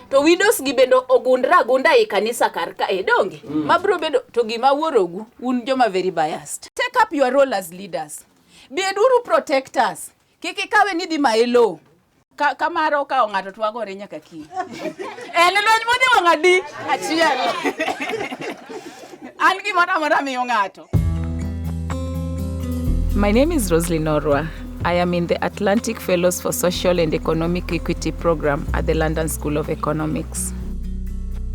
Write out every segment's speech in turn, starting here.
To widows gi bendo ogunda e kanisa karka donge mabro bedo to gima wuorogu un joma very biased. Take up your role as leaders. Beduru protectors. Kiki kawe ni di maelo. Kamaro ka ng'ato twagore nyaka ki. Lelony mode wang'adi achiel. An gimoro mora miyo ng'ato. My name is Roseline Orwa. I am in the Atlantic Fellows for Social and Economic Equity program at the London School of Economics.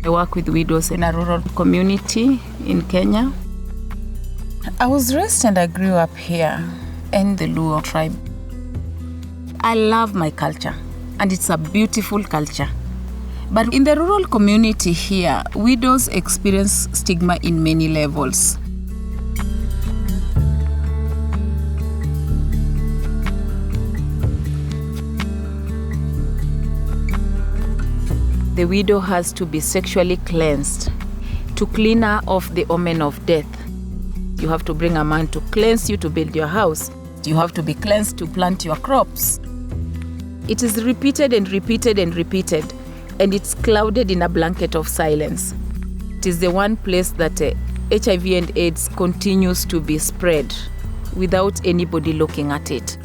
I work with widows in a rural community in Kenya. I was raised and I grew up here in the Luo tribe. I love my culture, and it's a beautiful culture. But in the rural community here, widows experience stigma in many levels. The widow has to be sexually cleansed to clean her of the omen of death. You have to bring a man to cleanse you to build your house. You have to be cleansed to plant your crops. It is repeated and repeated and repeated, and it's clouded in a blanket of silence. It is the one place that HIV and AIDS continues to be spread without anybody looking at it.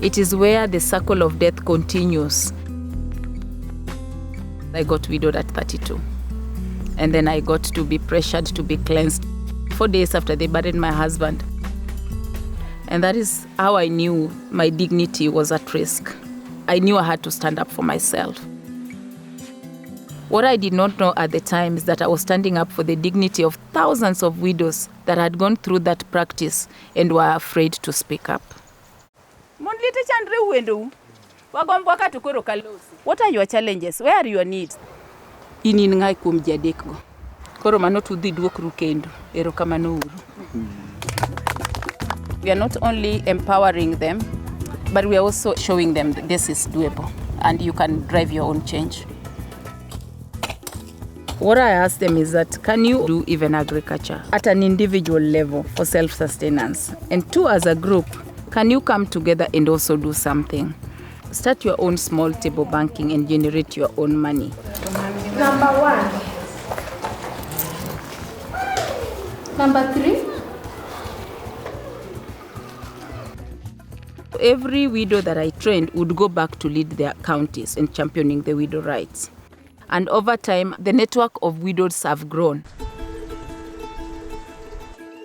It is where the circle of death continues. I got widowed at 32, and then I got to be pressured to be cleansed 4 days after they buried my husband. And that is how I knew my dignity was at risk. I knew I had to stand up for myself. What I did not know at the time is that I was standing up for the dignity of thousands of widows that had gone through that practice and were afraid to speak up. What are your challenges? Where are your needs? Inin ngai kum jadek go. Koro mano tudhi duokru kendo. Erokamano uru. We are not only empowering them, but we are also showing them that this is doable and you can drive your own change. What I ask them is that, can you do even agriculture at an individual level for self-sustenance? And two, as a group, can you come together and also do something? Start your own small table banking and generate your own money. Number 1. Number 3. Every widow that I trained would go back to lead their counties in championing the widow rights. And over time, the network of widows have grown.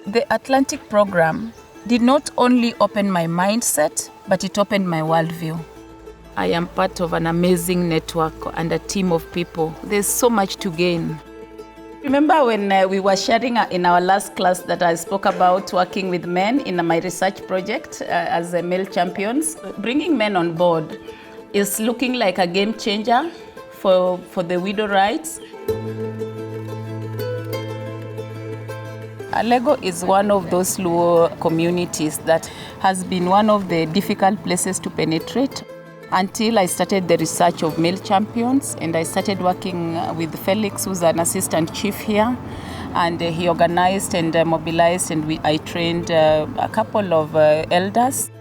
The Atlantic program did not only open my mindset, but it opened my worldview. I am part of an amazing network and a team of people. There's so much to gain. Remember when we were sharing in our last class that I spoke about working with men in my research project as male champions? Bringing men on board is looking like a game changer for the widow rights. Alego is one of those Luo communities that has been one of the difficult places to penetrate until I started the research of male champions, and I started working with Felix, who's an assistant chief here, and he organized and mobilized, and I trained a couple of elders.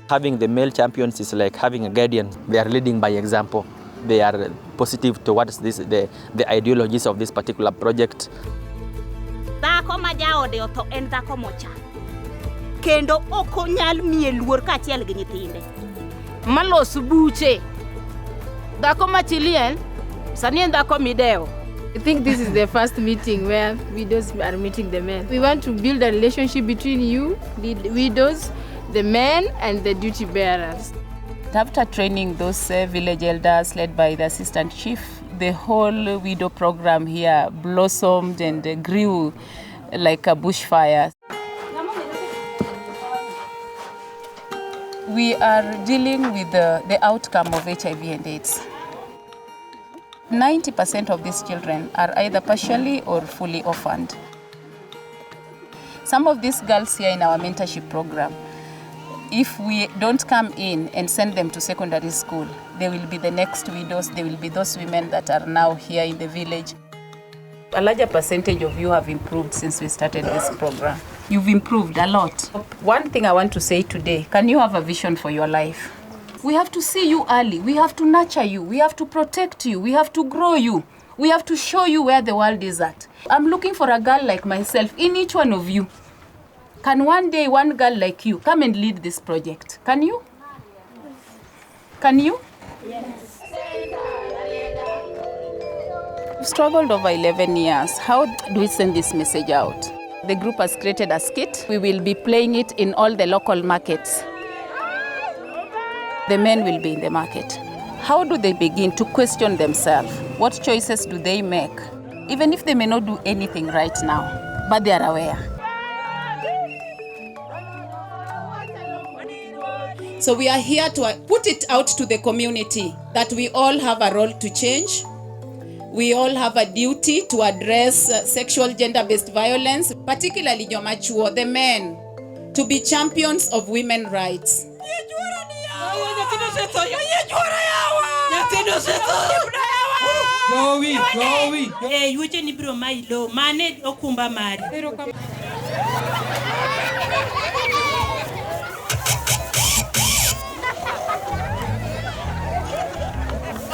Having the male champions is like having a guardian. They are leading by example. They are positive towards the ideologies of this particular project. Kendo okonyal miye luor kaachiel gi nyithinde. Malos buche. Dhako machilien, sani en dhako mideo. I think this is the first meeting where widows are meeting the men. We want to build a relationship between you, the widows, the men, and the duty bearers. After training those village elders led by the assistant chief, the whole widow program here blossomed and grew like a bushfire. We are dealing with the outcome of HIV and AIDS. 90% of these children are either partially or fully orphaned. Some of these girls here in our mentorship program, if we don't come in and send them to secondary school, they will be the next widows, they will be those women that are now here in the village. A larger percentage of you have improved since we started this program. You've improved a lot. One thing I want to say today, can you have a vision for your life? We have to see you early. We have to nurture you. We have to protect you. We have to grow you. We have to show you where the world is at. I'm looking for a girl like myself in each one of you. Can one day one girl like you come and lead this project? Can you? Can you? Yes. We've struggled over 11 years. How do we send this message out? The group has created a skit. We will be playing it in all the local markets. The men will be in the market. How do they begin to question themselves? What choices do they make? Even if they may not do anything right now, but they are aware. So we are here to put it out to the community that we all have a role to change. We all have a duty to address sexual gender-based violence, particularly Jomachuo, the men, to be champions of women's rights.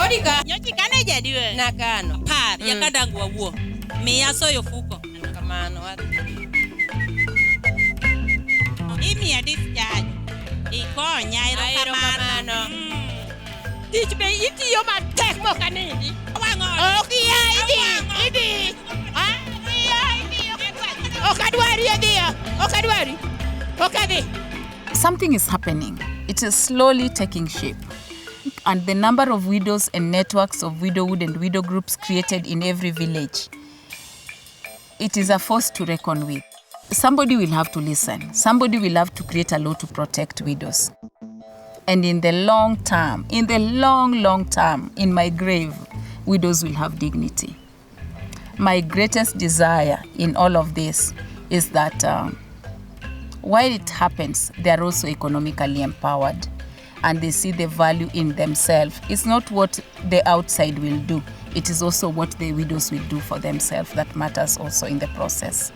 Odika nyochi kane jadiwe nakano par yakadangwa wuo miya soyo fuko kamano imi discharge ikonya iro kamano tich be itiyo matek mokanindi okiya idi okadwari. Something is happening. It is slowly taking shape. And the number of widows and networks of widowhood and widow groups created in every village, it is a force to reckon with. Somebody will have to listen. Somebody will have to create a law to protect widows. And in the long term, in the long term, in my grave, widows will have dignity. My greatest desire in all of this is that while it happens, they are also economically empowered. And they see the value in themselves. It's not what the outside will do. It is also what the widows will do for themselves that matters also in the process.